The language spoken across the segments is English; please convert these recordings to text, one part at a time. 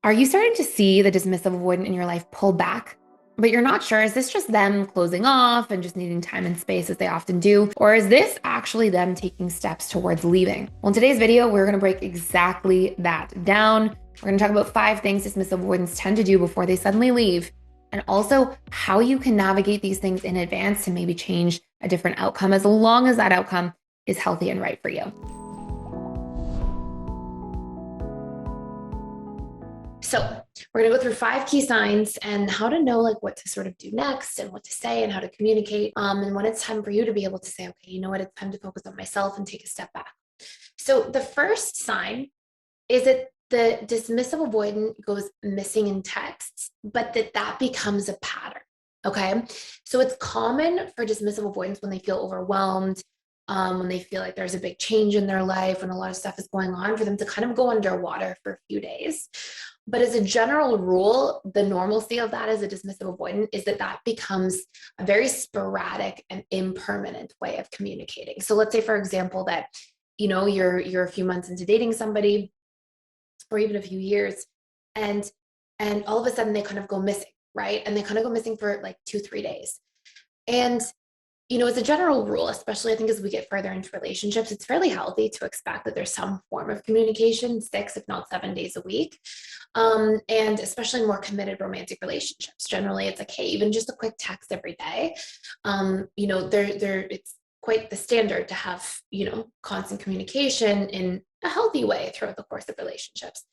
Are you starting to see the dismissive avoidant in your life pull back? But you're not sure, is this just them closing off and just needing time and space as they often do? Or is this actually them taking steps towards leaving? Well, in today's video, we're gonna break exactly that down. We're gonna talk about 5 things dismissive avoidants tend to do before they suddenly leave, and also how you can navigate these things in advance to maybe change a different outcome as long as that outcome is healthy and right for you. So we're gonna go through 5 key signs and how to know like what to sort of do next and what to say and how to communicate. And when it's time for you to be able to say, okay, you know what, it's time to focus on myself and take a step back. So the first sign is that the dismissive avoidant goes missing in texts, but that becomes a pattern. Okay. So it's common for dismissive avoidants when they feel overwhelmed, when they feel like there's a big change in their life, when a lot of stuff is going on, for them to kind of go underwater for a few days. But as a general rule, the normalcy of that as a dismissive avoidant is that becomes a very sporadic and impermanent way of communicating. So let's say, for example, that you're a few months into dating somebody, or even a few years, and all of a sudden they kind of go missing, right? And they kind of go missing for like 2-3 days. And as a general rule, especially I think as we get further into relationships, it's fairly healthy to expect that there's some form of communication, 6, if not 7 days a week. And especially more committed romantic relationships. Generally, it's like, hey, even just a quick text every day. It's quite the standard to have, constant communication in a healthy way throughout the course of relationships.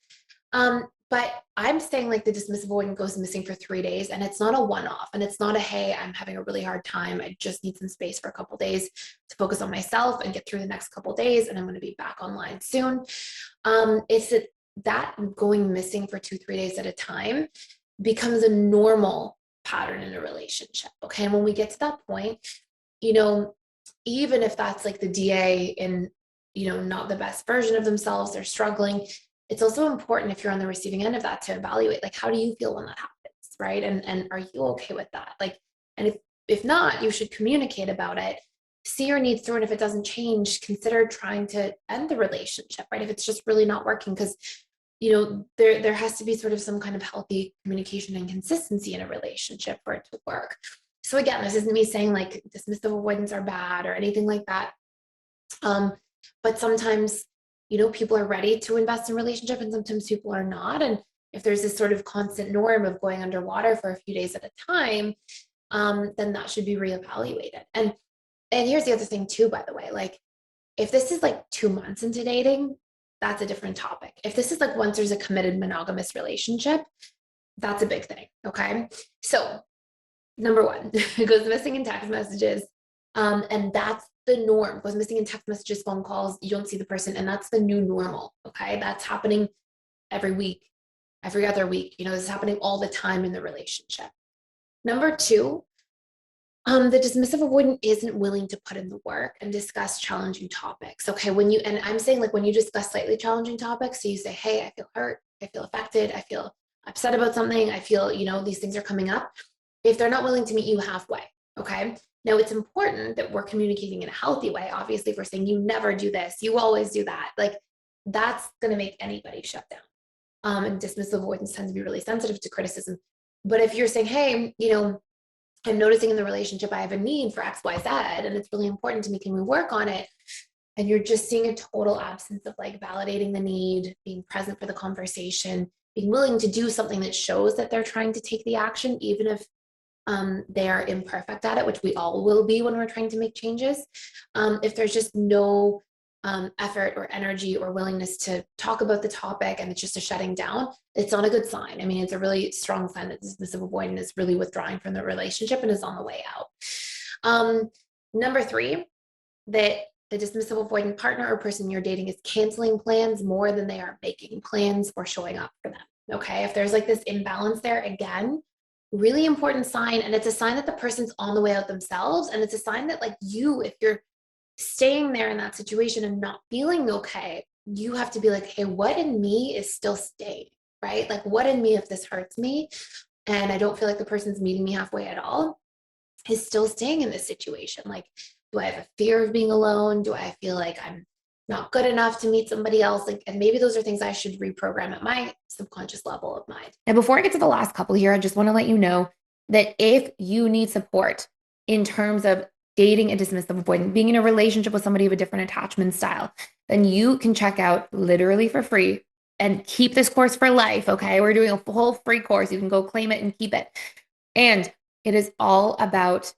But I'm saying like the dismissive avoidant goes missing for 3 days, and it's not a one-off, and it's not a, hey, I'm having a really hard time, I just need some space for a couple days to focus on myself and get through the next couple days, and I'm going to be back online soon. It's that going missing for 2-3 days at a time becomes a normal pattern in a relationship. Okay. And when we get to that point, even if that's like the DA in, not the best version of themselves, they're struggling, it's also important if you're on the receiving end of that to evaluate, like, how do you feel when that happens? Right. And are you okay with that? Like, and if not, you should communicate about it, see your needs through. And if it doesn't change, consider trying to end the relationship, right? If it's just really not working, because there has to be sort of some kind of healthy communication and consistency in a relationship for it to work. So again, this isn't me saying like dismissive avoidants are bad or anything like that. But sometimes, people are ready to invest in relationship, and sometimes people are not. And if there's this sort of constant norm of going underwater for a few days at a time, then that should be reevaluated. And here's the other thing too, by the way, like if this is like 2 months into dating, that's a different topic. If this is like once there's a committed monogamous relationship, that's a big thing. Okay. So number one, it goes missing in text messages. And that's the norm. It goes missing in text messages, phone calls, you don't see the person, and that's the new normal. Okay. That's happening every week, every other week. This is happening all the time in the relationship. Number two, the dismissive avoidant isn't willing to put in the work and discuss challenging topics. Okay. And I'm saying like when you discuss slightly challenging topics, so you say, hey, I feel hurt, I feel affected, I feel upset about something, I feel, these things are coming up. If they're not willing to meet you halfway, okay. Now it's important that we're communicating in a healthy way. Obviously, if we're saying you never do this, you always do that, like that's going to make anybody shut down. And dismissive avoidance tends to be really sensitive to criticism. But if you're saying, hey, I'm noticing in the relationship I have a need for X, Y, Z, and it's really important to me, can we work on it? And you're just seeing a total absence of like validating the need, being present for the conversation, being willing to do something that shows that they're trying to take the action, even if they are imperfect at it, which we all will be when we're trying to make changes. If there's just no effort or energy or willingness to talk about the topic, and it's just a shutting down, it's not a good sign. I mean, it's a really strong sign that dismissive avoidant is really withdrawing from the relationship and is on the way out. Number three, that the dismissive avoidant partner or person you're dating is canceling plans more than they are making plans or showing up for them. Okay. If there's like this imbalance there, again, really important sign. And it's a sign that the person's on the way out themselves. And it's a sign that like if you're staying there in that situation and not feeling okay, you have to be like, hey, what in me is still staying, right? Like what in me, if this hurts me and I don't feel like the person's meeting me halfway at all, is still staying in this situation? Like, do I have a fear of being alone? Do I feel like I'm not good enough to meet somebody else. Like, and maybe those are things I should reprogram at my subconscious level of mind. And before I get to the last couple here, I just want to let you know that if you need support in terms of dating a dismissive avoidant, being in a relationship with somebody of a different attachment style, then you can check out literally for free and keep this course for life. Okay. We're doing a whole free course. You can go claim it and keep it. And it is all about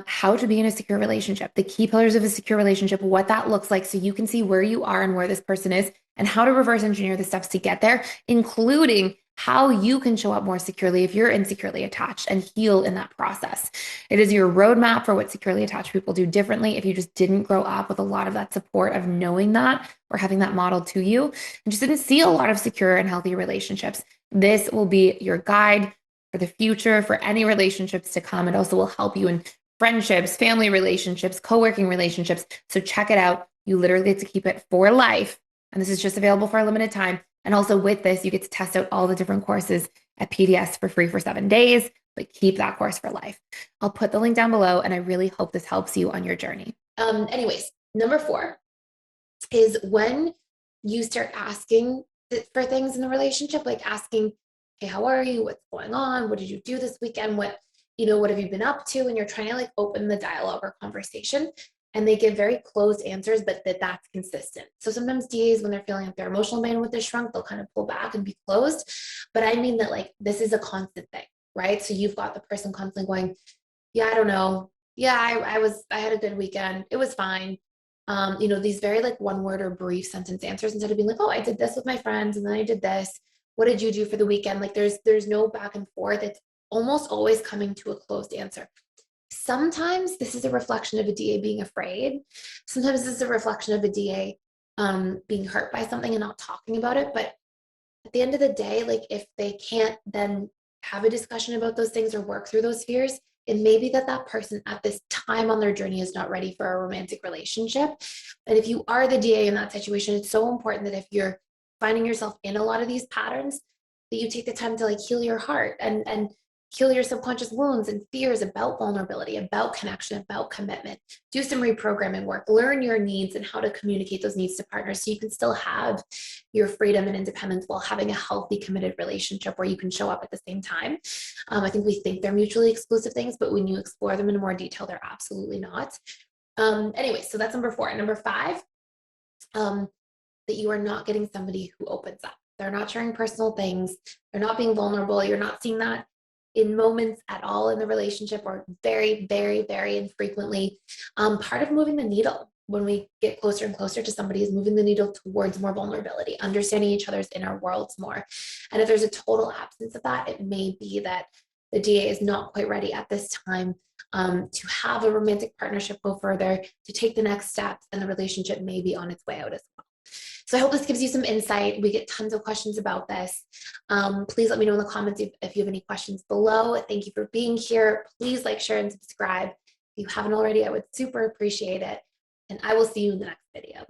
how to be in a secure relationship, the key pillars of a secure relationship, what that looks like, so you can see where you are and where this person is, and how to reverse engineer the steps to get there, including how you can show up more securely if you're insecurely attached and heal in that process. It is your roadmap for what securely attached people do differently if you just didn't grow up with a lot of that support of knowing that or having that modeled to you and just didn't see a lot of secure and healthy relationships. This will be your guide for the future, for any relationships to come. It also will help you in friendships, family relationships, co-working relationships. So check it out. You literally get to keep it for life. And this is just available for a limited time. And also with this, you get to test out all the different courses at PDS for free for 7 days, but keep that course for life. I'll put the link down below, and I really hope this helps you on your journey. Anyways, number 4 is when you start asking for things in the relationship, like asking, hey, how are you? What's going on? What did you do this weekend? What have you been up to? And you're trying to like open the dialogue or conversation, and they give very closed answers, but that's consistent. So sometimes DAs, when they're feeling like their emotional bandwidth is shrunk, they'll kind of pull back and be closed. But I mean that like, this is a constant thing, right? So you've got the person constantly going, yeah, I don't know. Yeah, I had a good weekend. It was fine. These very like one word or brief sentence answers, instead of being like, oh, I did this with my friends and then I did this. What did you do for the weekend? Like there's no back and forth. It's almost always coming to a closed answer. Sometimes this is a reflection of a DA being afraid. Sometimes this is a reflection of a DA being hurt by something and not talking about it. But at the end of the day, like if they can't then have a discussion about those things or work through those fears, it may be that person at this time on their journey is not ready for a romantic relationship. And if you are the DA in that situation, it's so important that if you're finding yourself in a lot of these patterns, that you take the time to like heal your heart and heal your subconscious wounds and fears about vulnerability, about connection, about commitment. Do some reprogramming work, learn your needs and how to communicate those needs to partners so you can still have your freedom and independence while having a healthy, committed relationship where you can show up at the same time. I think we think they're mutually exclusive things, but when you explore them in more detail, they're absolutely not. Anyway, so that's number 4. Number 5, that you are not getting somebody who opens up. They're not sharing personal things. They're not being vulnerable. You're not seeing that in moments at all in the relationship, or very, very, very infrequently. Part of moving the needle when we get closer and closer to somebody is moving the needle towards more vulnerability, understanding each other's inner worlds more. And if there's a total absence of that, it may be that the DA is not quite ready at this time to have a romantic partnership go further, to take the next steps, and the relationship may be on its way out as well. So I hope this gives you some insight. We get tons of questions about this. Please let me know in the comments if you have any questions below. Thank you for being here. Please like, share, and subscribe. If you haven't already, I would super appreciate it. And I will see you in the next video.